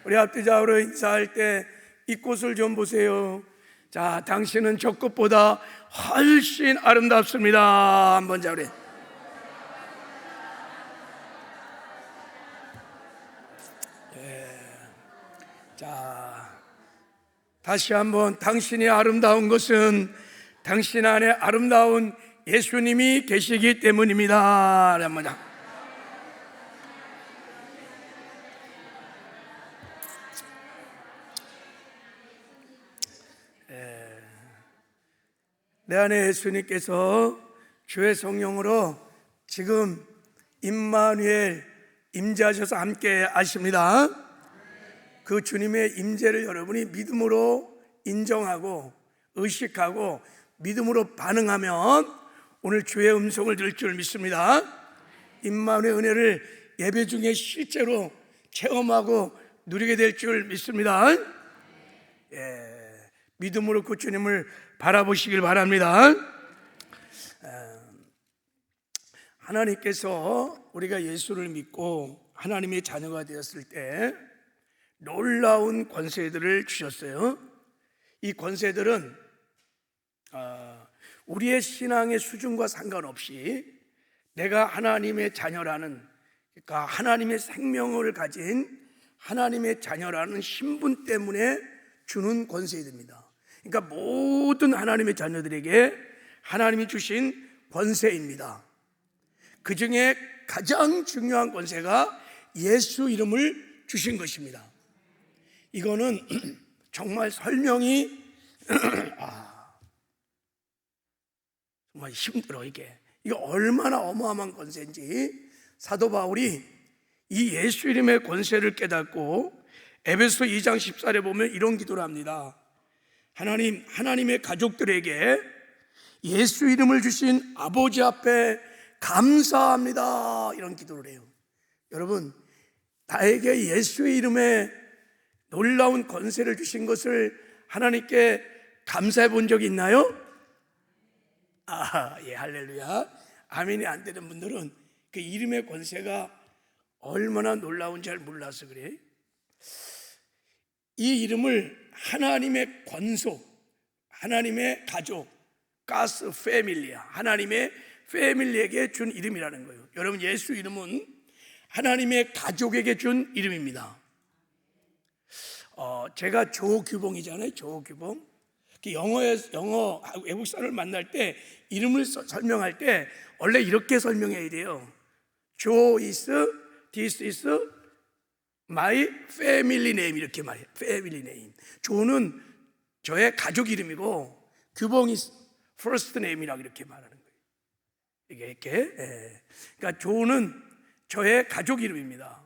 우리 앞뒤좌우로 인사할 때 이 꽃을 좀 보세요. 자, 당신은 저 꽃보다 훨씬 아름답습니다. 한번 자, 우리. 자, 다시 한번, 당신이 아름다운 것은 당신 안에 아름다운 예수님이 계시기 때문입니다. 한번 자. 내 안에 예수님께서 주의 성령으로 지금 임마누엘 임재하셔서 함께 하십니다. 그 주님의 임재를 여러분이 믿음으로 인정하고 의식하고 믿음으로 반응하면 오늘 주의 음성을 들을 줄 믿습니다. 임마누엘 은혜를 예배 중에 실제로 체험하고 누리게 될 줄 믿습니다. 믿음으로 그 주님을 바라보시길 바랍니다. 하나님께서 우리가 예수를 믿고 하나님의 자녀가 되었을 때 놀라운 권세들을 주셨어요. 이 권세들은 우리의 신앙의 수준과 상관없이 내가 하나님의 자녀라는, 그러니까 하나님의 생명을 가진 하나님의 자녀라는 신분 때문에 주는 권세입니다. 그러니까 모든 하나님의 자녀들에게 하나님이 주신 권세입니다. 그 중에 가장 중요한 권세가 예수 이름을 주신 것입니다. 이거는 정말 설명이 정말 힘들어. 이게 얼마나 어마어마한 권세인지 사도 바울이 이 예수 이름의 권세를 깨닫고 에베소 2장 14절에 보면 이런 기도를 합니다. 하나님의 가족들에게 예수 이름을 주신 아버지 앞에 감사합니다. 이런 기도를 해요. 여러분, 나에게 예수의 이름에 놀라운 권세를 주신 것을 하나님께 감사해 본 적이 있나요? 예, 할렐루야. 아멘이 안 되는 분들은 그 이름의 권세가 얼마나 놀라운지 잘 몰라서 그래. 이 이름을 하나님의 권속, 하나님의 가족, 가스 패밀리아, 하나님의 패밀리에게 준 이름이라는 거예요. 여러분, 예수 이름은 하나님의 가족에게 준 이름입니다. 제가 조규봉이잖아요. 조규봉. 영어 외국 사람을 만날 때 이름을 설명할 때 원래 이렇게 설명해야 돼요. 조 is, this is my family name, 이렇게 말해요. family name. 조는 저의 가족 이름이고 규봉 is first name이라고 이렇게 말하는 거예요. 이렇게. 그러니까 조는 저의 가족 이름입니다.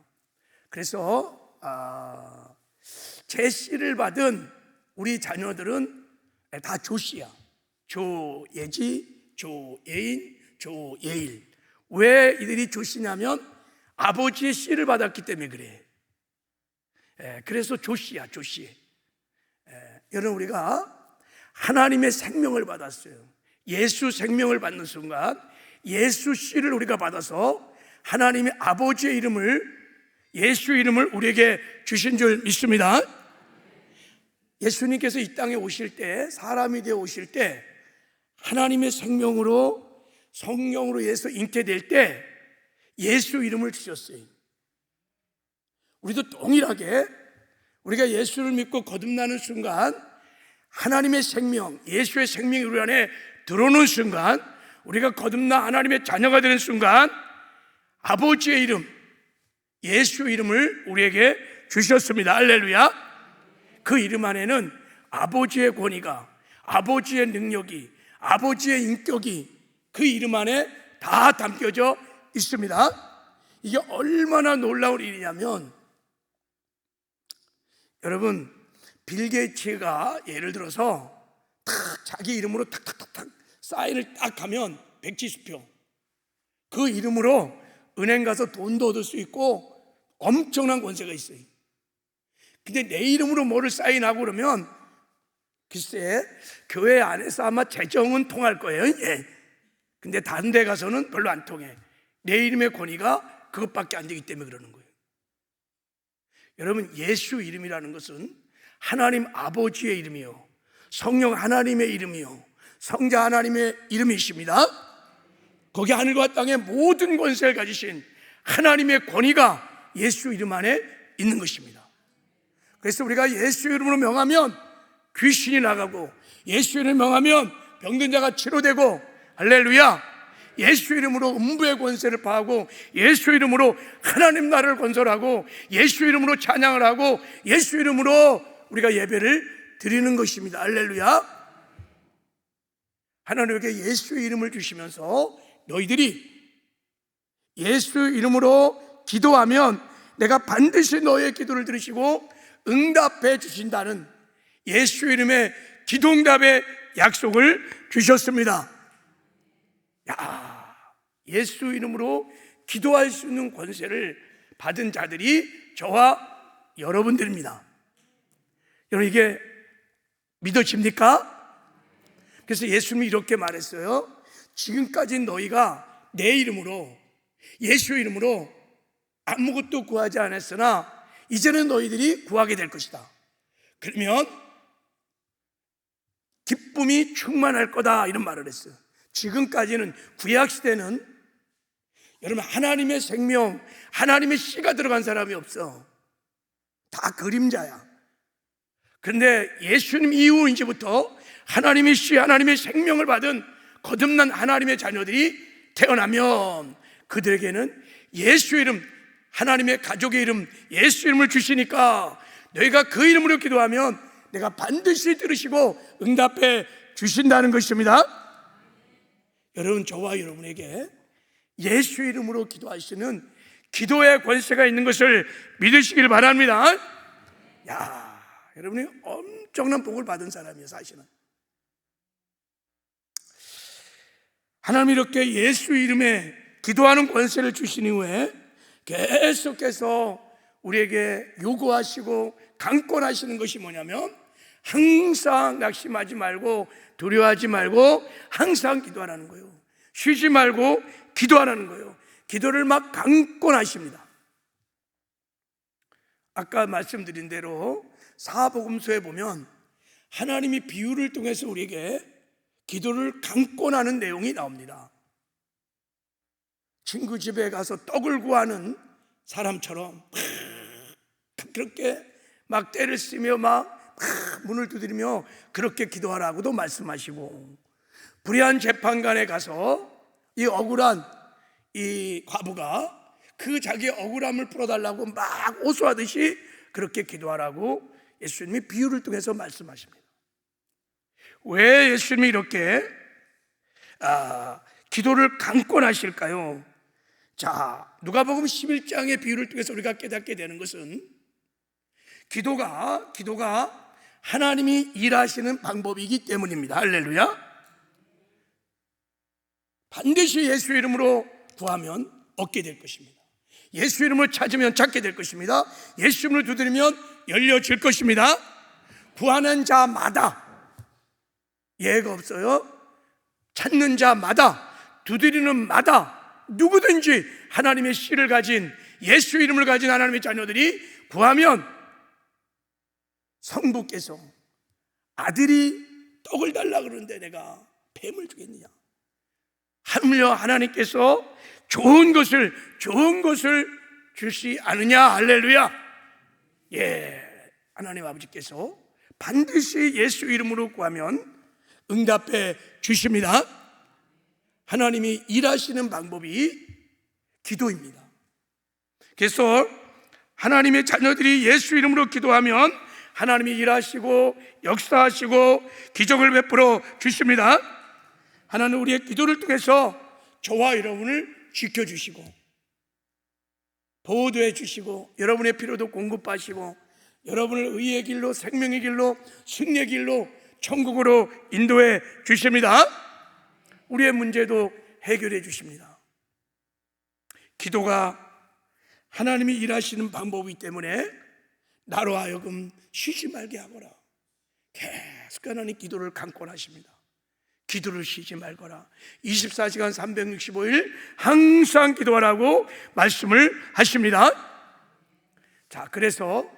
그래서 제씨를 받은 우리 자녀들은 다 조씨야. 조예지, 조예인, 조예일. 왜 이들이 조씨냐면 아버지의 씨를 받았기 때문에 그래. 그래서 조씨야, 조씨. 여러분, 우리가 하나님의 생명을 받았어요. 예수 생명을 받는 순간 예수 씨를 우리가 받아서 하나님의 아버지의 이름을, 예수 이름을 우리에게 주신 줄 믿습니다. 예수님께서 이 땅에 오실 때, 사람이 되어 오실 때 하나님의 생명으로 성령으로 예수 잉태될 때 예수 이름을 주셨어요. 우리도 동일하게 우리가 예수를 믿고 거듭나는 순간 하나님의 생명, 예수의 생명이 우리 안에 들어오는 순간, 우리가 거듭나 하나님의 자녀가 되는 순간 아버지의 이름, 예수 이름을 우리에게 주셨습니다. 할렐루야. 그 이름 안에는 아버지의 권위가, 아버지의 능력이, 아버지의 인격이 그 이름 안에 다 담겨져 있습니다. 이게 얼마나 놀라운 일이냐면, 여러분, 빌 게이츠가 예를 들어서 자기 이름으로 탁탁탁탁 사인을 딱 하면 170표, 그 이름으로 은행 가서 돈도 얻을 수 있고 엄청난 권세가 있어요. 근데 내 이름으로 뭐를 사인하고 그러면 글쎄 교회 안에서 아마 재정은 통할 거예요. 예. 근데 다른 데 가서는 별로 안 통해. 내 이름의 권위가 그것밖에 안 되기 때문에 그러는 거예요. 여러분, 예수 이름이라는 것은 하나님 아버지의 이름이요, 성령 하나님의 이름이요, 성자 하나님의 이름이십니다. 거기 하늘과 땅의 모든 권세를 가지신 하나님의 권위가 예수 이름 안에 있는 것입니다. 그래서 우리가 예수 이름으로 명하면 귀신이 나가고, 예수 이름으로 명하면 병든 자가 치료되고, 할렐루야, 예수 이름으로 음부의 권세를 파하고, 예수 이름으로 하나님 나라를 건설하고, 예수 이름으로 찬양을 하고, 예수 이름으로 우리가 예배를 드리는 것입니다. 할렐루야. 하나님께 예수 이름을 주시면서 너희들이 예수 이름으로 기도하면 내가 반드시 너의 기도를 들으시고 응답해 주신다는 예수 이름의 기도응답의 약속을 주셨습니다. 예수 이름으로 기도할 수 있는 권세를 받은 자들이 저와 여러분들입니다. 여러분, 이게 믿어집니까? 그래서 예수님이 이렇게 말했어요. 지금까지 너희가 내 이름으로, 예수 이름으로 아무것도 구하지 않았으나 이제는 너희들이 구하게 될 것이다. 그러면 기쁨이 충만할 거다, 이런 말을 했어요. 지금까지는, 구약시대는 여러분, 하나님의 생명, 하나님의 씨가 들어간 사람이 없어. 다 그림자야. 그런데 예수님 이후 이제부터 하나님의 씨, 하나님의 생명을 받은 거듭난 하나님의 자녀들이 태어나면 그들에게는 예수 이름, 하나님의 가족의 이름, 예수 이름을 주시니까 너희가 그 이름으로 기도하면 내가 반드시 들으시고 응답해 주신다는 것입니다. 여러분, 저와 여러분에게 예수 이름으로 기도하시는 기도의 권세가 있는 것을 믿으시길 바랍니다. 여러분이 엄청난 복을 받은 사람이에요, 사실은. 하나님이 이렇게 예수 이름에 기도하는 권세를 주신 이후에 계속해서 우리에게 요구하시고 강권하시는 것이 뭐냐면, 항상 낙심하지 말고 두려워하지 말고 항상 기도하라는 거예요. 쉬지 말고 기도하라는 거예요. 기도를 막 강권하십니다. 아까 말씀드린 대로 사복음서에 보면 하나님이 비유를 통해서 우리에게 기도를 강권하는 내용이 나옵니다. 친구 집에 가서 떡을 구하는 사람처럼 그렇게 막 때를 쓰며 막 문을 두드리며 그렇게 기도하라고도 말씀하시고, 불의한 재판관에 가서 이 억울한 이 과부가 그 자기의 억울함을 풀어달라고 막 호소하듯이 그렇게 기도하라고 예수님이 비유를 통해서 말씀하십니다. 왜 예수님이 이렇게 기도를 강권하실까요? 자, 누가복음 11장의 비유를 통해서 우리가 깨닫게 되는 것은 기도가 하나님이 일하시는 방법이기 때문입니다. 할렐루야. 반드시 예수 이름으로 구하면 얻게 될 것입니다. 예수 이름을 찾으면 찾게 될 것입니다. 예수 이름을 두드리면 열려질 것입니다. 구하는 자마다 예가 없어요. 찾는 자마다, 두드리는 마다 누구든지 하나님의 씨를 가진, 예수 이름을 가진 하나님의 자녀들이 구하면 성부께서 아들이 떡을 달라 그러는데 내가 뱀을 주겠느냐? 하물며 하나님께서 좋은 것을 주시 않으냐? 할렐루야. 하나님 아버지께서 반드시 예수 이름으로 구하면 응답해 주십니다. 하나님이 일하시는 방법이 기도입니다. 그래서 하나님의 자녀들이 예수 이름으로 기도하면 하나님이 일하시고 역사하시고 기적을 베풀어 주십니다. 하나님은 우리의 기도를 통해서 저와 여러분을 지켜주시고 보호해 주시고 여러분의 필요도 공급하시고 여러분을 의의 길로, 생명의 길로, 승리의 길로, 천국으로 인도해 주십니다. 우리의 문제도 해결해 주십니다. 기도가 하나님이 일하시는 방법이기 때문에 나로 하여금 쉬지 말게 하거라. 계속 하나님 기도를 강권하십니다. 기도를 쉬지 말거라. 24시간 365일 항상 기도하라고 말씀을 하십니다. 자, 그래서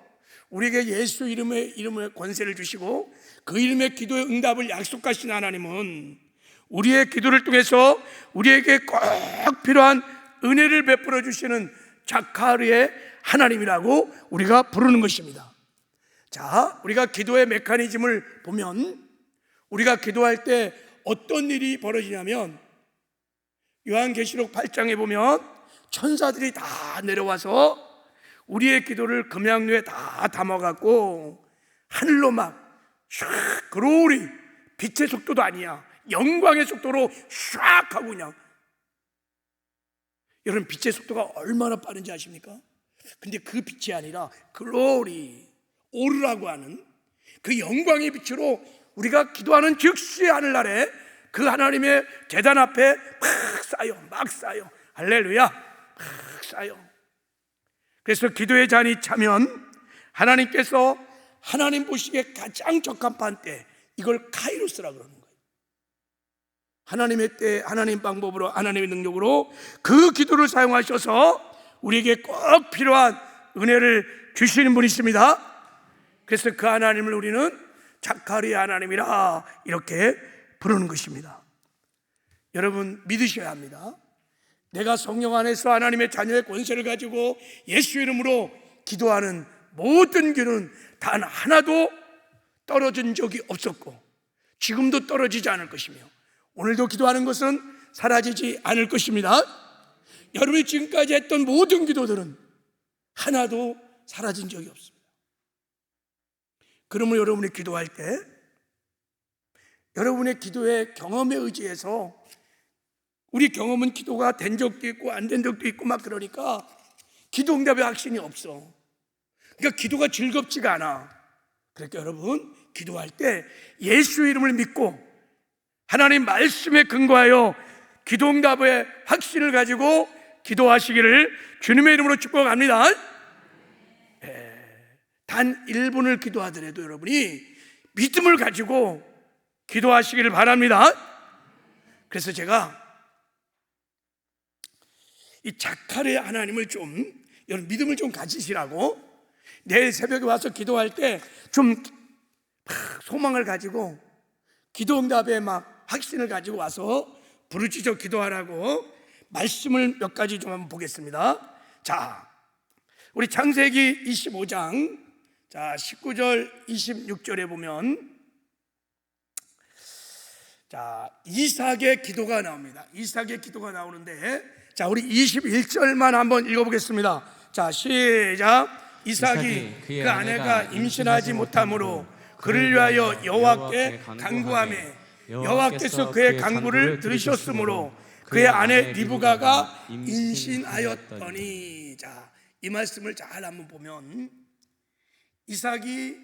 우리에게 예수 이름의 권세를 주시고 그 이름의 기도의 응답을 약속하신 하나님은 우리의 기도를 통해서 우리에게 꼭 필요한 은혜를 베풀어 주시는 자카르의 하나님이라고 우리가 부르는 것입니다. 자, 우리가 기도의 메커니즘을 보면 우리가 기도할 때 어떤 일이 벌어지냐면 요한계시록 8장에 보면 천사들이 다 내려와서 우리의 기도를 금양류에 다 담아갖고 하늘로 막 샥 그로리, 빛의 속도도 아니야, 영광의 속도로 샥 하고 그냥. 여러분, 빛의 속도가 얼마나 빠른지 아십니까? 근데 그 빛이 아니라 글로리, 오르라고 하는 그 영광의 빛으로 우리가 기도하는 즉시 하늘나라에 그 하나님의 제단 앞에 막 쌓여 할렐루야, 막 쌓여. 그래서 기도의 잔이 차면 하나님께서 하나님 보시기에 가장 적합한 때, 이걸 카이로스라 그러는 거예요. 하나님의 때, 하나님 방법으로, 하나님의 능력으로 그 기도를 사용하셔서 우리에게 꼭 필요한 은혜를 주시는 분이십니다. 그래서 그 하나님을 우리는 자카르의 하나님이라 이렇게 부르는 것입니다. 여러분, 믿으셔야 합니다. 내가 성령 안에서 하나님의 자녀의 권세를 가지고 예수 이름으로 기도하는 모든 기도는 단 하나도 떨어진 적이 없었고 지금도 떨어지지 않을 것이며 오늘도 기도하는 것은 사라지지 않을 것입니다. 여러분이 지금까지 했던 모든 기도들은 하나도 사라진 적이 없습니다. 그러면 여러분이 기도할 때 여러분의 기도의 경험에 의지해서, 우리 경험은 기도가 된 적도 있고 안 된 적도 있고 막 그러니까 기도 응답의 확신이 없어. 그러니까 기도가 즐겁지가 않아. 그러니까 여러분, 기도할 때 예수 이름을 믿고 하나님 말씀에 근거하여 기도 응답의 확신을 가지고 기도하시기를 주님의 이름으로 축복합니다. 단 1분을 기도하더라도 여러분이 믿음을 가지고 기도하시기를 바랍니다. 그래서 제가 이 자카르의 하나님을 좀, 여러분 믿음을 좀 가지시라고 내일 새벽에 와서 기도할 때 좀 소망을 가지고 기도 응답에 막 확신을 가지고 와서 부르짖어 기도하라고 말씀을 몇 가지 좀 한번 보겠습니다. 자, 우리 창세기 25장 19절 26절에 보면 이삭의 기도가 나옵니다. 이삭의 기도가 나오는데, 우리 21절만 한번 읽어보겠습니다. 시작. 이삭이 그 아내가 임신하지 못함으로 그를 위하여 여호와께 간구하매 여호와께서 그의 간구를 들으셨으므로 그의 아내 리브가가 임신하였더니. 이 말씀을 잘 한번 보면 이삭이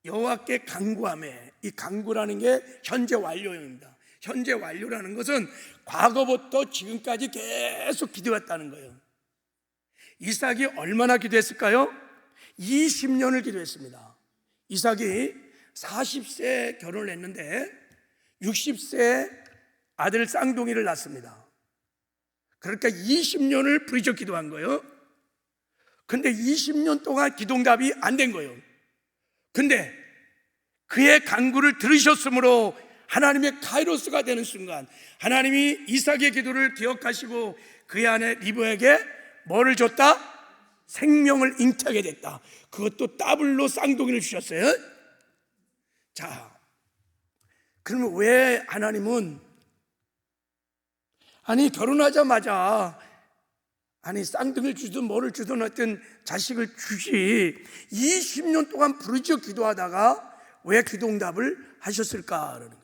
여호와께 간구하매, 이 간구라는 게 현재 완료입니다. 현재 완료라는 것은 과거부터 지금까지 계속 기도했다는 거예요. 이삭이 얼마나 기도했을까요? 20년을 기도했습니다. 이삭이 40세에 결혼을 했는데 60세에 아들 쌍둥이를 낳습니다. 그러니까 20년을 부르짖어 기도한 거예요. 근데 20년 동안 기도응답이 안 된 거예요. 근데 그의 간구를 들으셨으므로 하나님의 카이로스가 되는 순간 하나님이 이삭의 기도를 기억하시고 그의 아내 리브에게 뭐를 줬다? 생명을 잉태하게 됐다. 그것도 더블로 쌍둥이를 주셨어요. 그러면 왜 하나님은 결혼하자마자 쌍둥이를 주든 뭐를 주든 어떤 자식을 주지 20년 동안 부르짖어 기도하다가 왜 기도응답을 하셨을까라는 거예요.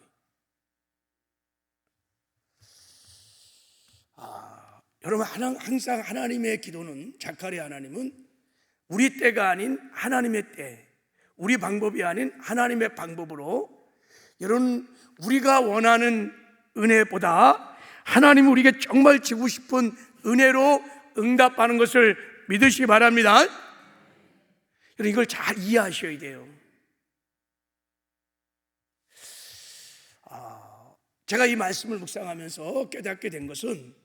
여러분, 항상 하나님의 기도는, 자카르의 하나님은 우리 때가 아닌 하나님의 때, 우리 방법이 아닌 하나님의 방법으로, 여러분 우리가 원하는 은혜보다 하나님이 우리에게 정말 주고 싶은 은혜로 응답하는 것을 믿으시기 바랍니다. 여러분, 이걸 잘 이해하셔야 돼요. 제가 이 말씀을 묵상하면서 깨닫게 된 것은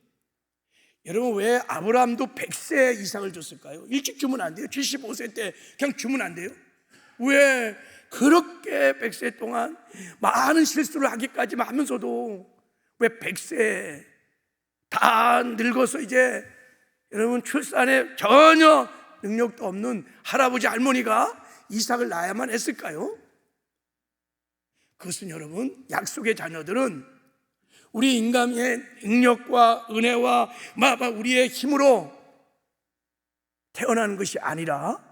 여러분, 왜 아브라함도 100세 이상을 줬을까요? 일찍 주면 안 돼요? 75세 때 그냥 주면 안 돼요? 왜 그렇게 100세 동안 많은 실수를 하기까지만 하면서도 왜 100세 다 늙어서 이제 여러분 출산에 전혀 능력도 없는 할아버지 할머니가 이삭을 낳아야만 했을까요? 그것은 여러분, 약속의 자녀들은 우리 인간의 능력과 은혜와 우리의 힘으로 태어나는 것이 아니라,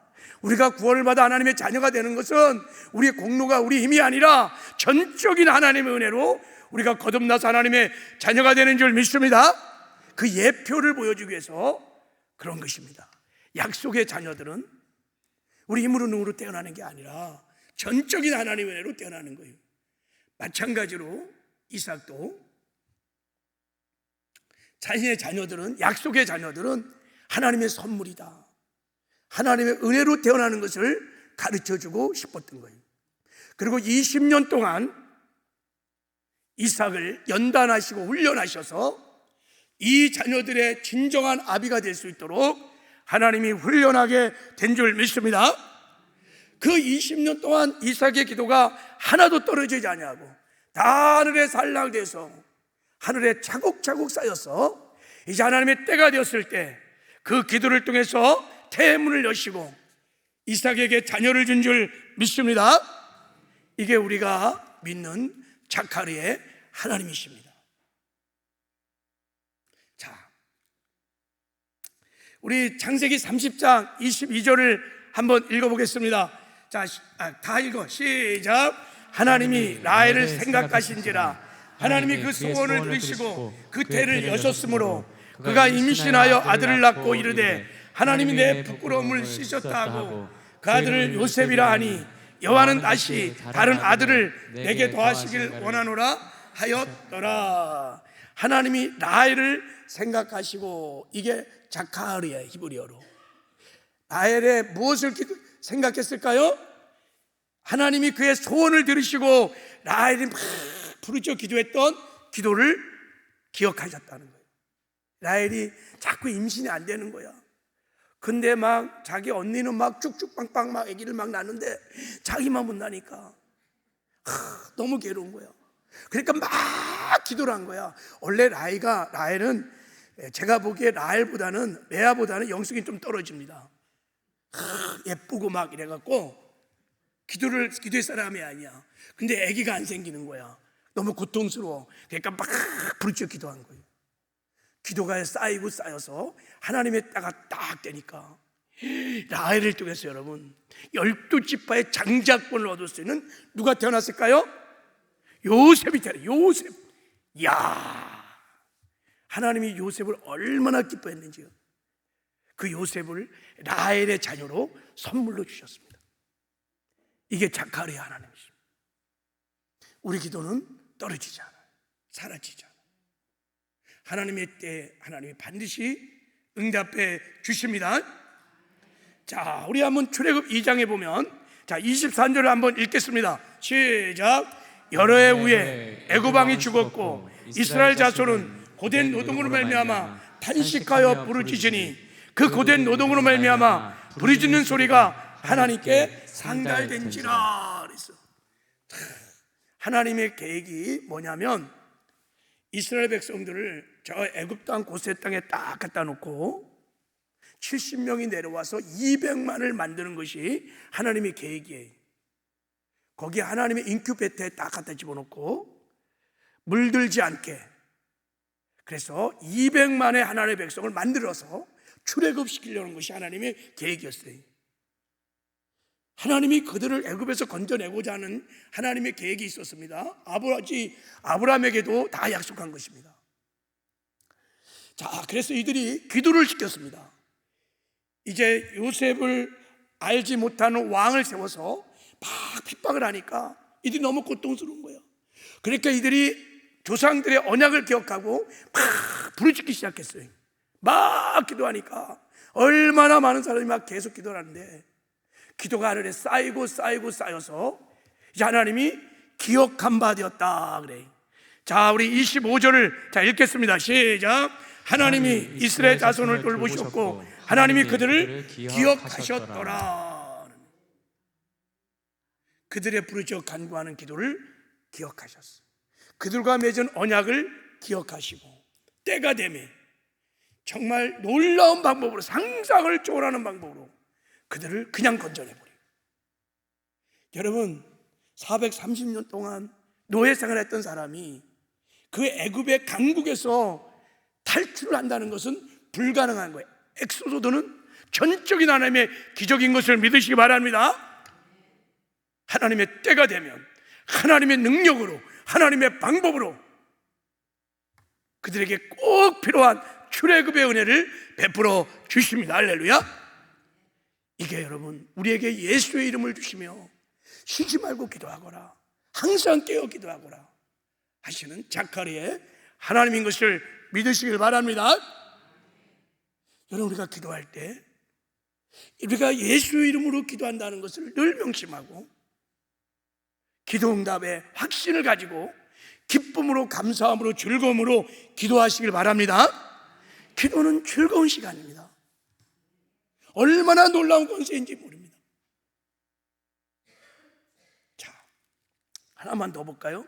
우리가 구원을 받아 하나님의 자녀가 되는 것은 우리의 공로가, 우리 힘이 아니라 전적인 하나님의 은혜로 우리가 거듭나서 하나님의 자녀가 되는 줄 믿습니다. 그 예표를 보여주기 위해서 그런 것입니다. 약속의 자녀들은 우리 힘으로 능으로 태어나는 게 아니라 전적인 하나님의 은혜로 태어나는 거예요. 마찬가지로 이삭도 자신의 자녀들은, 약속의 자녀들은 하나님의 선물이다, 하나님의 은혜로 태어나는 것을 가르쳐주고 싶었던 거예요. 그리고 20년 동안 이삭을 연단하시고 훈련하셔서 이 자녀들의 진정한 아비가 될 수 있도록 하나님이 훈련하게 된 줄 믿습니다. 그 20년 동안 이삭의 기도가 하나도 떨어지지 아니하고 다 하늘에 산락돼서 하늘에 차곡차곡 쌓여서 이제 하나님의 때가 되었을 때 그 기도를 통해서 태문을 여시고 이삭에게 자녀를 준 줄 믿습니다. 이게 우리가 믿는 자카르의 하나님이십니다. 자, 우리 창세기 30장 22절을 한번 읽어보겠습니다. 자, 다 읽어. 시작. 하나님이 라헬을 생각하신지라 하나님이 그 소원을 들으시고 그 태를 여셨으므로 그가 임신하여 아들을 낳고 이르되 하나님이 내 부끄러움을 씻었다 하고 그 아들을 요셉이라 하니 여호와는 다시 다른 아들을 내게 더하시길 원하노라 하였더라. 하나님이 라헬을 생각하시고, 이게 자카르의 히브리어로 라헬의 무엇을 생각했을까요? 하나님이 그의 소원을 들으시고 라헬이 막 부르짖어 기도했던 기도를 기억하셨다는 거예요. 라헬이 자꾸 임신이 안 되는 거야. 근데 막 자기 언니는 막 쭉쭉빵빵 막 아기를 막 낳는데 자기만 못 나니까 너무 괴로운 거야. 그러니까 막 기도를 한 거야. 원래 라헬은 제가 보기에 라헬보다는 레아보다는 영성이 좀 떨어집니다. 예쁘고 막 이래갖고 기도의 사람이 아니야. 근데 아기가 안 생기는 거야. 너무 고통스러워. 그러니까 막 부르짖어 기도한 거예요. 기도가 쌓이고 쌓여서 하나님의 때가 딱 되니까 라헬을 통해서 여러분 12지파의 장자권을 얻을 수 있는 누가 태어났을까요? 요셉이 태어났어요. 요셉. 이야, 하나님이 요셉을 얼마나 기뻐했는지요. 그 요셉을 라헬의 자녀로 선물로 주셨습니다. 이게 자카르의 하나님이십니다. 우리 기도는 떨어지지 않아요. 사라지지 않아요. 하나님의 때에 하나님이 반드시 응답해 주십니다. 자, 우리 한번 출애굽 2장에 보면, 자, 23절을 한번 읽겠습니다. 시작. 여러 해 후에 애굽 왕이 죽었고 이스라엘 자손은 고된 노동으로 말미암아 탄식하여 부르짖으니 그 고된 노동으로 말미암아 부르짖는 소리가 하나님께 상달된지라. 그랬어. 하나님의 계획이 뭐냐면 이스라엘 백성들을 저 애굽 땅 고세 땅에 딱 갖다 놓고 70명이 내려와서 200만을 만드는 것이 하나님의 계획이에요. 거기에 하나님의 인큐베터에 딱 갖다 집어넣고 물들지 않게, 그래서 200만의 하나님의 백성을 만들어서 출애굽시키려는 것이 하나님의 계획이었어요. 하나님이 그들을 애굽에서 건져내고자 하는 하나님의 계획이 있었습니다. 아브라함에게도 다 약속한 것입니다. 자, 그래서 이들이 기도를 시켰습니다. 이제 요셉을 알지 못하는 왕을 세워서 막 핍박을 하니까 이들이 너무 고통스러운 거예요. 그러니까 이들이 조상들의 언약을 기억하고 막 부르짖기 시작했어요. 막 기도하니까 얼마나 많은 사람이 막 계속 기도를 하는데 기도가 하늘에 쌓여서 이제 하나님이 기억한 바 되었다 그래. 자, 우리 25절을 자 읽겠습니다. 시작. 하나님이 이스라엘 자손을 돌보셨고 하나님이 그들을 기억하셨더라. 그들의 부르짖어 간구하는 기도를 기억하셨어요. 그들과 맺은 언약을 기억하시고 때가 되면 정말 놀라운 방법으로, 상상을 초월하는 방법으로 그들을 그냥 건져내버려요. 여러분, 430년 동안 노예 생활했던 사람이 그 애굽의 강국에서 탈출을 한다는 것은 불가능한 거예요. 엑소도는 전적인 하나님의 기적인 것을 믿으시기 바랍니다. 하나님의 때가 되면 하나님의 능력으로, 하나님의 방법으로 그들에게 꼭 필요한 출애굽의 은혜를 베풀어 주십니다. 할렐루야. 이게 여러분, 우리에게 예수의 이름을 주시며 쉬지 말고 기도하거라, 항상 깨어 기도하거라 하시는 자카리의 하나님인 것을 믿으시길 바랍니다. 여러분, 우리가 기도할 때 우리가 예수의 이름으로 기도한다는 것을 늘 명심하고 기도 응답의 확신을 가지고 기쁨으로, 감사함으로, 즐거움으로 기도하시길 바랍니다. 기도는 즐거운 시간입니다. 얼마나 놀라운 권세인지 모릅니다. 자, 하나만 더 볼까요?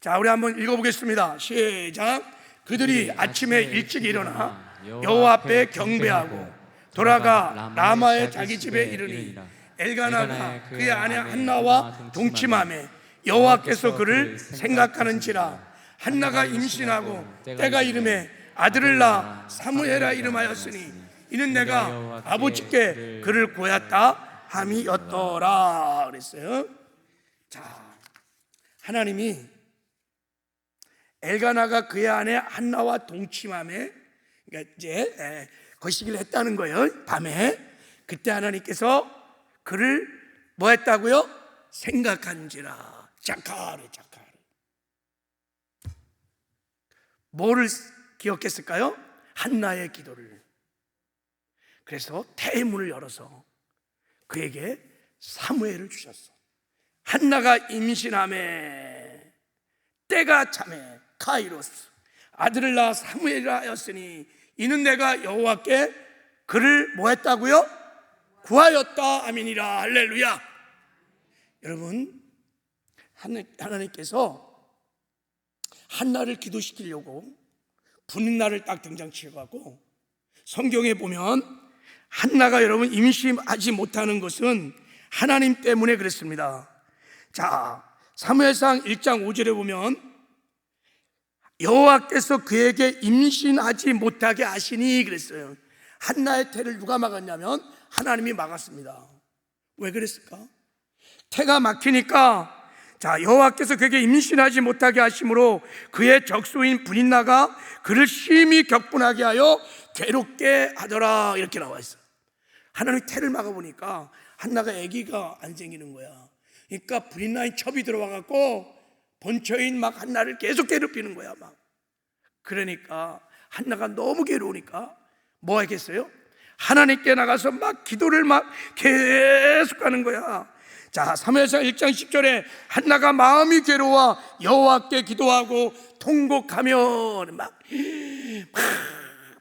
자, 우리 한번 읽어보겠습니다. 시작. 그들이 아침에 일찍 일어나 여호와 앞에 경배하고 돌아가 라마의 자기 집에 이르니 엘가나가 그의 아내 한나와 동침하며 여호와께서 그를 생각하는지라. 한나가 임신하고 때가 이름에 아들을 낳아 사무엘아 이름하였으니 이는 내가 아버지께 그를 고였다 함이었더라 그랬어요. 자, 하나님이 엘가나가 그의 아내 한나와 동침함에, 그러니까 이제 거시기를 했다는 거예요. 밤에. 그때 하나님께서 그를 뭐 했다고요? 생각한지라. 자카르. 뭐를 기억했을까요? 한나의 기도를. 그래서 태문을 열어서 그에게 사무엘을 주셨어. 한나가 임신함에 때가 참에 카이로스 아들을 낳아 사무엘이라 하였으니 이는 내가 여호와께 그를 뭐 했다고요? 구하였다. 아멘이라. 할렐루야. 여러분, 하나님께서 한나를 기도시키려고 분인날을 딱 등장시켜갖고 성경에 보면 한나가 여러분 임신하지 못하는 것은 하나님 때문에 그랬습니다. 자, 사무엘상 1장 5절에 보면 여호와께서 그에게 임신하지 못하게 하시니 그랬어요. 한나의 태를 누가 막았냐면 하나님이 막았습니다. 왜 그랬을까? 태가 막히니까 자, 여호와께서 그에게 임신하지 못하게 하심으로 그의 적수인 분인나가 그를 심히 격분하게 하여 괴롭게 하더라. 이렇게 나와 있어요. 하나님이 태를 막아보니까 한나가 아기가 안 생기는 거야. 그러니까 분인나인 첩이 들어와갖고 본처인 막 한나를 계속 괴롭히는 거야. 막. 그러니까 한나가 너무 괴로우니까 뭐 하겠어요? 하나님께 나가서 막 기도를 막 계속 하는 거야. 자, 사무엘상 1장 10절에 한나가 마음이 괴로워 여호와께 기도하고 통곡하며 막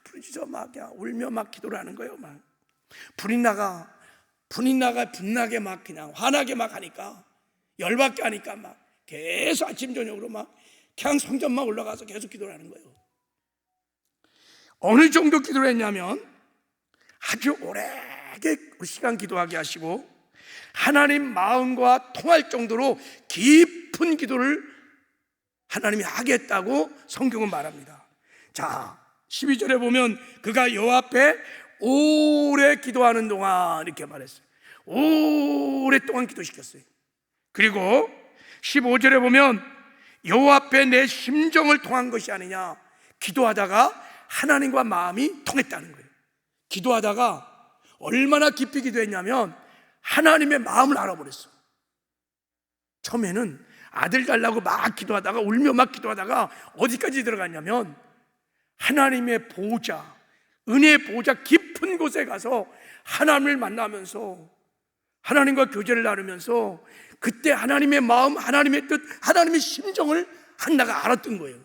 부르짖어 막 울며 막 기도를 하는 거예요. 막 분인나가 분나게 막 그냥 화나게 막 하니까 열받게 하니까 막 계속 아침 저녁으로 막 그냥 성전만 올라가서 계속 기도를 하는 거예요. 어느 정도 기도를 했냐면 아주 오래 시간 기도하게 하시고 하나님 마음과 통할 정도로 깊은 기도를 하나님이 하겠다고 성경은 말합니다. 자, 12절에 보면 그가 여호와 앞에 오래 기도하는 동안 이렇게 말했어요. 오랫동안 기도시켰어요. 그리고 15절에 보면 여호와 앞에 내 심정을 통한 것이 아니냐. 기도하다가 하나님과 마음이 통했다는 거예요. 기도하다가 얼마나 깊이 기도했냐면 하나님의 마음을 알아버렸어. 처음에는 아들 달라고 막 기도하다가 울며 막 기도하다가 어디까지 들어갔냐면 하나님의 보호자, 은혜의 보호자 깊은 곳에 가서 하나님을 만나면서 하나님과 교제를 나누면서 그때 하나님의 마음, 하나님의 뜻, 하나님의 심정을 한나가 알았던 거예요.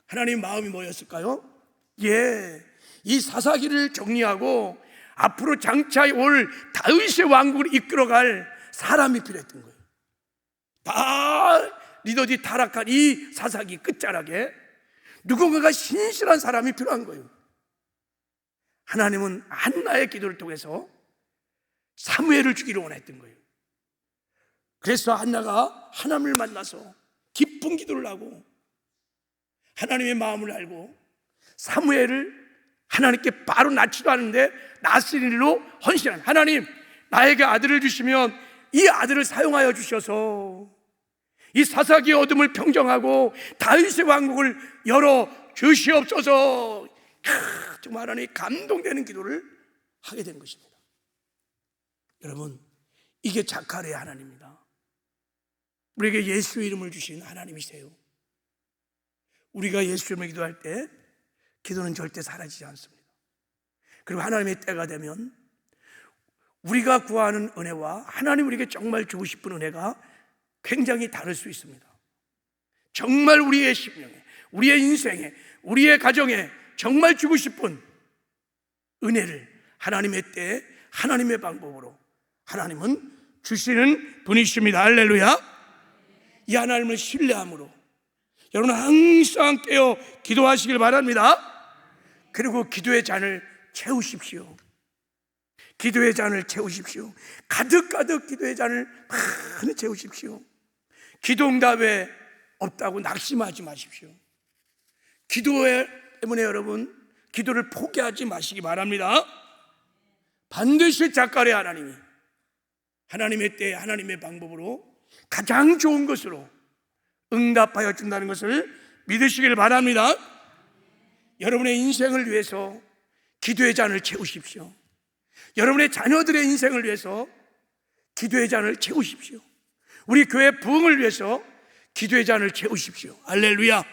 하나님의 마음이 뭐였을까요? 이 사사기를 정리하고 앞으로 장차 올 다윗의 왕국을 이끌어갈 사람이 필요했던 거예요. 다 리더들이 타락한 이 사사기 끝자락에 누군가가 신실한 사람이 필요한 거예요. 하나님은 한나의 기도를 통해서 사무엘을 주기를 원했던 거예요. 그래서 한나가 하나님을 만나서 깊은 기도를 하고 하나님의 마음을 알고 사무엘을 하나님께 바로 낳지도 않은데 낳으실 일로 헌신한, 하나님 나에게 아들을 주시면 이 아들을 사용하여 주셔서 이 사사기의 어둠을 평정하고 다윗의 왕국을 열어 주시옵소서. 정말 하나님이 감동되는 기도를 하게 된 것입니다. 여러분, 이게 자카리의 하나님입니다. 우리에게 예수 이름을 주신 하나님이세요. 우리가 예수 이름을 기도할 때 기도는 절대 사라지지 않습니다. 그리고 하나님의 때가 되면 우리가 구하는 은혜와 하나님 우리에게 정말 주고 싶은 은혜가 굉장히 다를 수 있습니다. 정말 우리의 심령에, 우리의 인생에, 우리의 가정에 정말 주고 싶은 은혜를 하나님의 때에 하나님의 방법으로 하나님은 주시는 분이십니다. 할렐루야. 이 하나님을 신뢰함으로 여러분 항상 깨어 기도하시길 바랍니다. 그리고 기도의 잔을 채우십시오. 기도의 잔을 채우십시오. 가득가득 기도의 잔을 많이 채우십시오. 기도 응답에 없다고 낙심하지 마십시오. 기도 때문에 여러분 기도를 포기하지 마시기 바랍니다. 반드시 자카리 하나님이 하나님의 때에 하나님의 방법으로 가장 좋은 것으로 응답하여 준다는 것을 믿으시길 바랍니다. 여러분의 인생을 위해서 기도의 잔을 채우십시오. 여러분의 자녀들의 인생을 위해서 기도의 잔을 채우십시오. 우리 교회 부흥을 위해서 기도의 잔을 채우십시오. 할렐루야.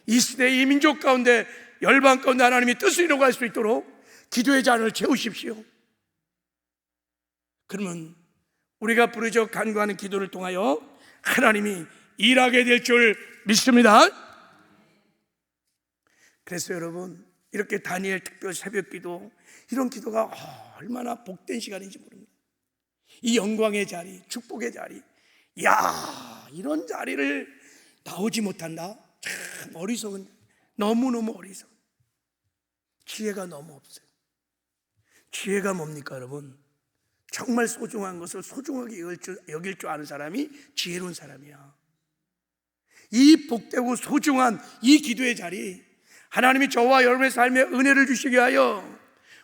이 시대 이 민족 가운데 열방 가운데 하나님이 뜻을 이루어갈 수 있도록 기도의 잔을 채우십시오. 그러면 우리가 부르짖어 간구하는 기도를 통하여 하나님이 일하게 될 줄 믿습니다. 그래서 여러분 이렇게 다니엘 특별 새벽기도, 이런 기도가 얼마나 복된 시간인지 모릅니다. 이 영광의 자리, 축복의 자리, 이런 자리를 나오지 못한다? 참 어리석은, 너무너무 어리석은, 지혜가 너무 없어요. 지혜가 뭡니까 여러분? 정말 소중한 것을 소중하게 여길 줄 아는 사람이 지혜로운 사람이야. 이 복되고 소중한 이 기도의 자리, 하나님이 저와 여러분의 삶에 은혜를 주시게 하여,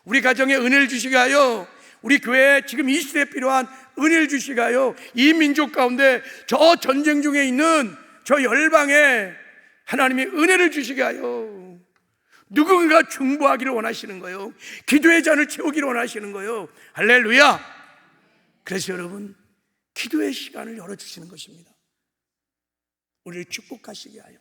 우리 가정에 은혜를 주시게 하여, 우리 교회에 지금 이 시대에 필요한 은혜를 주시게 하여, 이 민족 가운데 저 전쟁 중에 있는 저 열방에 하나님이 은혜를 주시게 하여 누군가 중보하기를 원하시는 거예요. 기도의 잔을 채우기를 원하시는 거예요. 할렐루야. 그래서 여러분 기도의 시간을 열어주시는 것입니다. 우리를 축복하시게 하여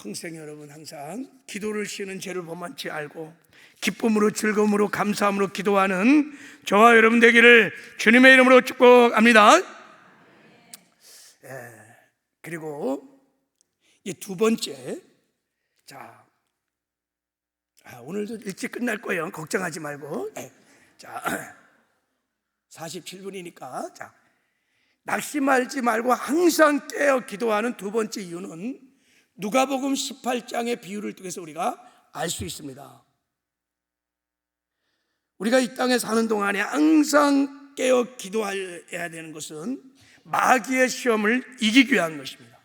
평생 여러분 항상 기도를 쉬는 죄를 범한치 알고 기쁨으로 즐거움으로 감사함으로 기도하는 저와 여러분 되기를 주님의 이름으로 축복합니다. 그리고 이 두 번째, 자, 오늘도 일찍 끝날 거예요. 걱정하지 말고. 자, 47분이니까 자, 낙심하지 말고 항상 깨어 기도하는 두 번째 이유는 누가복음 18장의 비유를 통해서 우리가 알 수 있습니다. 우리가 이 땅에 사는 동안에 항상 깨어 기도해야 되는 것은 마귀의 시험을 이기기 위한 것입니다.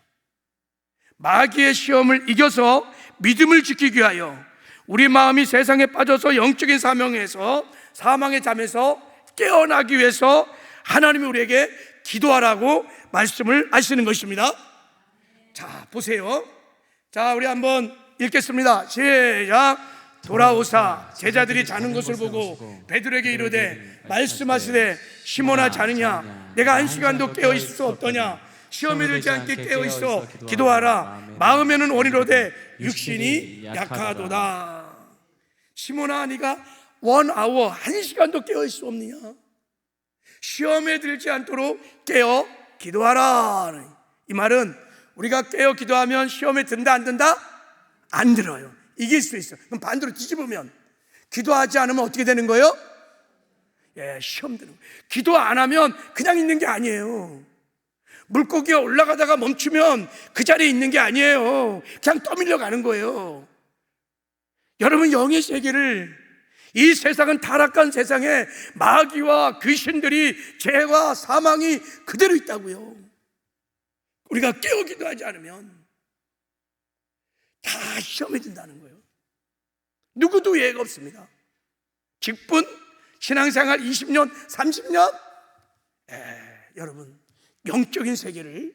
마귀의 시험을 이겨서 믿음을 지키기 위하여 우리 마음이 세상에 빠져서 영적인 사망의 잠에서 깨어나기 위해서 하나님이 우리에게 기도하라고 말씀을 하시는 것입니다. 자, 보세요. 자, 우리 한번 읽겠습니다. 시작. 돌아오사 제자들이 자는 것을 보고 베드로에게 이르되 말씀하시되 시몬아 자느냐? 내가 한 시간도 깨어 있을 수 없더냐? 시험에 들지 않게 깨어 있어 기도하라. 마음에는 원이로되 육신이 약하도다. 시몬아, 네가 1 hour, 1시간도 깨어 있을 수 없느냐? 시험에 들지 않도록 깨어 기도하라. 이 말은 우리가 깨어 기도하면 시험에 든다 안 든다? 안 들어요. 이길 수 있어. 그럼 반대로 뒤집으면 기도하지 않으면 어떻게 되는 거예요? 시험 드는 거예요. 기도 안 하면 그냥 있는 게 아니에요. 물고기가 올라가다가 멈추면 그 자리에 있는 게 아니에요. 그냥 떠밀려 가는 거예요. 여러분, 영의 세계를, 이 세상은 타락한 세상에 마귀와 귀신들이, 죄와 사망이 그대로 있다고요. 우리가 깨어 기도하지 않으면 다 시험에 든다는 거예요. 누구도 예외가 없습니다. 직분, 신앙생활 20년, 30년? 여러분, 영적인 세계를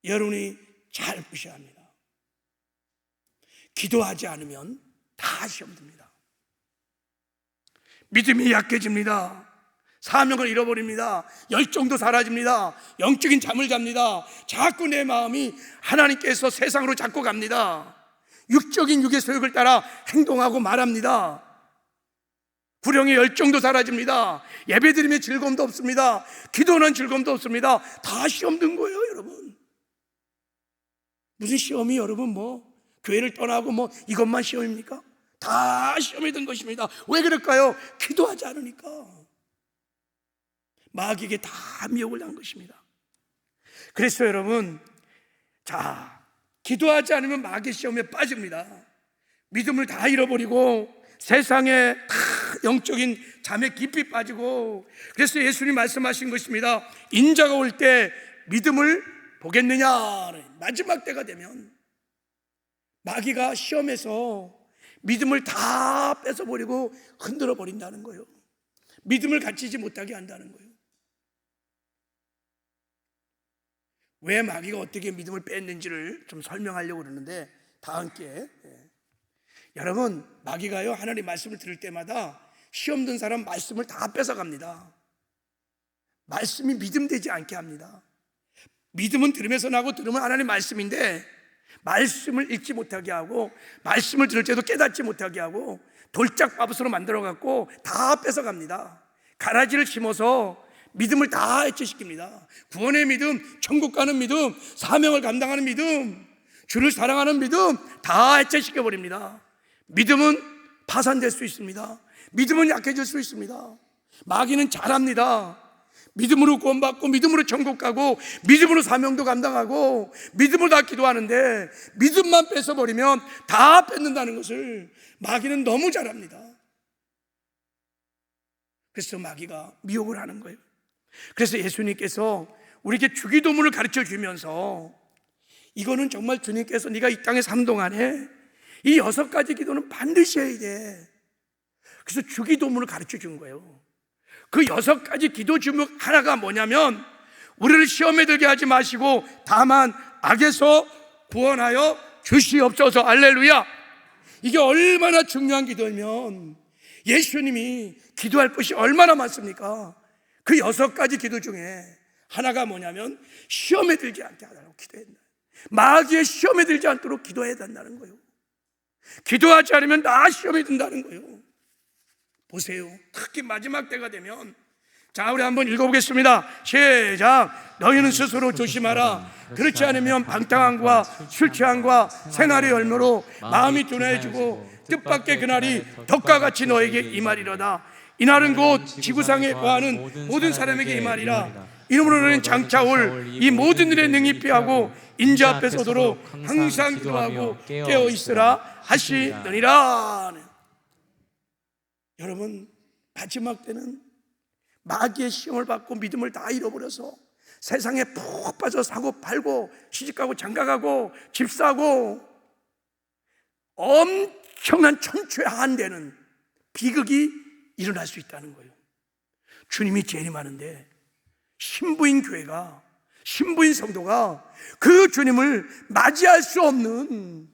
여러분이 잘 보셔야 합니다. 기도하지 않으면 다 시험 듭니다. 믿음이 약해집니다. 사명을 잃어버립니다. 열정도 사라집니다. 영적인 잠을 잡니다. 자꾸 내 마음이 하나님께서 세상으로 자꾸 갑니다. 육적인 육의 소욕을 따라 행동하고 말합니다. 구령의 열정도 사라집니다. 예배드림의 즐거움도 없습니다. 기도는 즐거움도 없습니다. 다 시험 든 거예요, 여러분. 무슨 시험이 여러분 교회를 떠나고 이것만 시험입니까? 다 시험에 든 것입니다. 왜 그럴까요? 기도하지 않으니까. 마귀에게 다 미혹을 난 것입니다. 그래서 여러분, 기도하지 않으면 마귀의 시험에 빠집니다. 믿음을 다 잃어버리고 세상에 다 영적인 잠에 깊이 빠지고, 그래서 예수님 말씀하신 것입니다. 인자가 올 때 믿음을 보겠느냐. 마지막 때가 되면 마귀가 시험에서 믿음을 다 뺏어버리고 흔들어 버린다는 거예요. 믿음을 갖추지 못하게 한다는 거예요. 왜 마귀가 어떻게 믿음을 뺐는지를 좀 설명하려고 그러는데, 다 함께. 여러분, 마귀가요, 하나님 말씀을 들을 때마다 시험 든 사람 말씀을 다 뺏어갑니다. 말씀이 믿음 되지 않게 합니다. 믿음은 들으면서 나고, 들으면 하나님 말씀인데 말씀을 읽지 못하게 하고, 말씀을 들을 때도 깨닫지 못하게 하고, 돌짝바보스로 만들어갖고 다 뺏어갑니다. 가라지를 심어서 믿음을 다 해체시킵니다. 구원의 믿음, 천국 가는 믿음, 사명을 감당하는 믿음, 주를 사랑하는 믿음 다 해체시켜버립니다. 믿음은 파산될 수 있습니다. 믿음은 약해질 수 있습니다. 마귀는 잘합니다. 믿음으로 구원받고, 믿음으로 천국 가고, 믿음으로 사명도 감당하고, 믿음으로 다 기도하는데 믿음만 뺏어버리면 다 뺏는다는 것을 마귀는 너무 잘합니다. 그래서 마귀가 미혹을 하는 거예요. 그래서 예수님께서 우리에게 주기도문을 가르쳐 주면서, 이거는 정말 주님께서 네가 이 땅에 삶 동안에 이 6가지 기도는 반드시 해야 돼. 그래서 주기도문을 가르쳐 준 거예요. 그 6가지 기도 제목 하나가 뭐냐면, 우리를 시험에 들게 하지 마시고 다만 악에서 구원하여 주시옵소서. 할렐루야. 이게 얼마나 중요한 기도면, 예수님이 기도할 것이 얼마나 많습니까? 그 6가지 기도 중에 하나가 뭐냐면, 시험에 들지 않게 하라고 기도해야 된다. 마귀의 시험에 들지 않도록 기도해야 된다는 거예요. 기도하지 않으면 다 시험에 든다는 거예요. 보세요. 특히 마지막 때가 되면, 우리 한번 읽어보겠습니다. 시작. 너희는 스스로 조심하라. 그렇지 않으면 방탕함과 술 취함과 생활의 열매로 마음이 둔해지고 뜻밖의 그날이 덕과 같이 너에게 임하리로다. 이날은 곧 지구상에 거하는 모든 사람에게 임하리라. 이러므로 너는 장차 올 이 모든 일에 능히 피하고 인자 앞에 서도록 항상 기도하고 깨어있으라 하시느니라. 여러분, 마지막 때는 마귀의 시험을 받고 믿음을 다 잃어버려서 세상에 푹 빠져 사고 팔고 시집가고 장가가고 집 사고 엄청난 천추한되는 비극이 일어날 수 있다는 거예요. 주님이 재림하는데 신부인 교회가, 신부인 성도가 그 주님을 맞이할 수 없는,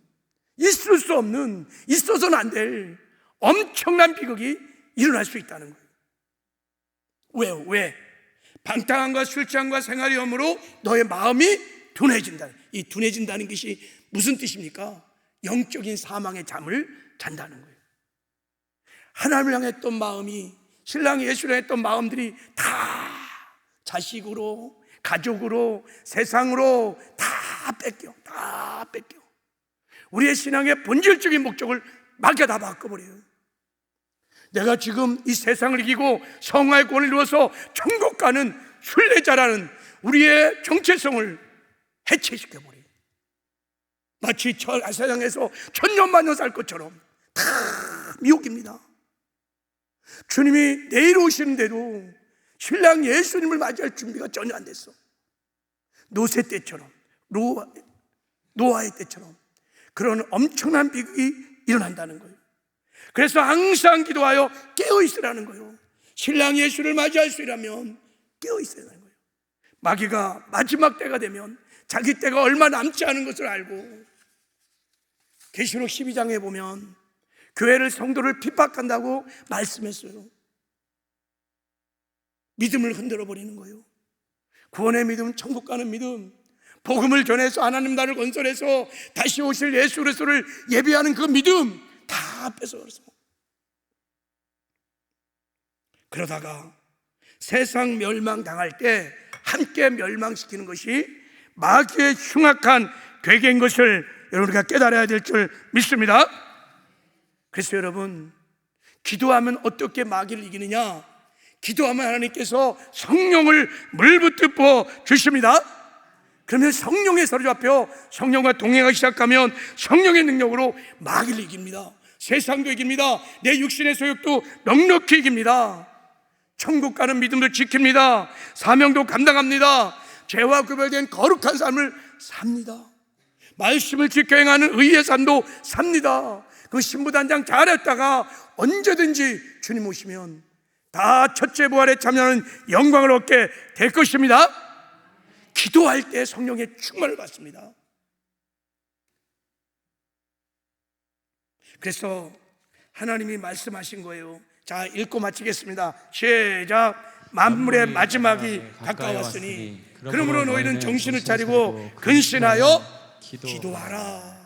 있을 수 없는, 있어서는 안 될 엄청난 비극이 일어날 수 있다는 거예요. 왜요? 왜? 방탕함과 술 취함과 생활의 염으로 너의 마음이 둔해진다. 이 둔해진다는 것이 무슨 뜻입니까? 영적인 사망의 잠을 잔다는 거예요. 하나님을 향했던 마음이, 신랑이 예수를 했던 마음들이 다 자식으로, 가족으로, 세상으로 다 다 뺏겨. 우리의 신앙의 본질적인 목적을 마귀가 다 바꿔버려요. 내가 지금 이 세상을 이기고 성화의 권을 이루어서 천국 가는 순례자라는 우리의 정체성을 해체시켜버려요. 마치 세상에서 천년만년 살 것처럼 다 미혹입니다. 주님이 내일 오시는데도 신랑 예수님을 맞이할 준비가 전혀 안 됐어. 노세 때처럼, 노아의 때처럼 그런 엄청난 비극이 일어난다는 거예요. 그래서 항상 기도하여 깨어 있으라는 거예요. 신랑 예수를 맞이할 수 있으려면 깨어 있어야 하는 거예요. 마귀가 마지막 때가 되면 자기 때가 얼마 남지 않은 것을 알고, 계시록 12장에 보면 교회를, 성도를 핍박한다고 말씀했어요. 믿음을 흔들어 버리는 거예요. 구원의 믿음, 천국 가는 믿음, 복음을 전해서 하나님 나라를 건설해서 다시 오실 예수 그리스도를 예비하는 그 믿음 다 뺏어버렸어. 그러다가 세상 멸망당할 때 함께 멸망시키는 것이 마귀의 흉악한 괴계인 것을 우리가 깨달아야 될 줄 믿습니다. 그래서 여러분, 기도하면 어떻게 마귀를 이기느냐? 기도하면 하나님께서 성령을 물붓듯 부어 주십니다. 그러면 성령에 사로잡혀 성령과 동행하기 시작하면 성령의 능력으로 마귀를 이깁니다. 세상도 이깁니다. 내 육신의 소욕도 넉넉히 이깁니다. 천국 가는 믿음도 지킵니다. 사명도 감당합니다. 죄와 구별된 거룩한 삶을 삽니다. 말씀을 지켜 행하는 의의 삶도 삽니다. 그 신부단장 잘했다가 언제든지 주님 오시면 다 첫째 부활에 참여하는 영광을 얻게 될 것입니다. 기도할 때 성령의 충만을 받습니다. 그래서 하나님이 말씀하신 거예요. 자, 읽고 마치겠습니다. 시작. 만물의 마지막이 가까웠으니 그러므로 너희는 정신을 차리고 근신하여 기도하라.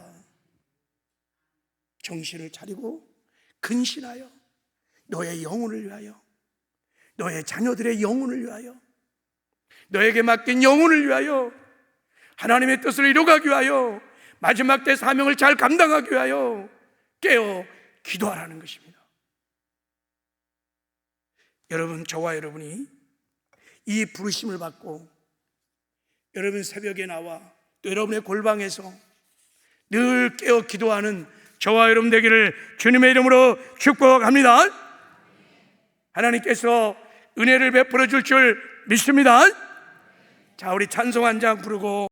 정신을 차리고 근신하여, 너의 영혼을 위하여, 너의 자녀들의 영혼을 위하여, 너에게 맡긴 영혼을 위하여, 하나님의 뜻을 이루어가기 위하여, 마지막 때 사명을 잘 감당하기 위하여 깨어 기도하라는 것입니다. 여러분, 저와 여러분이 이 부르심을 받고 여러분 새벽에 나와 또 여러분의 골방에서 늘 깨어 기도하는 저와 여러분 되기를 주님의 이름으로 축복합니다. 하나님께서 은혜를 베풀어 줄 믿습니다. 자, 우리 찬송 한 장 부르고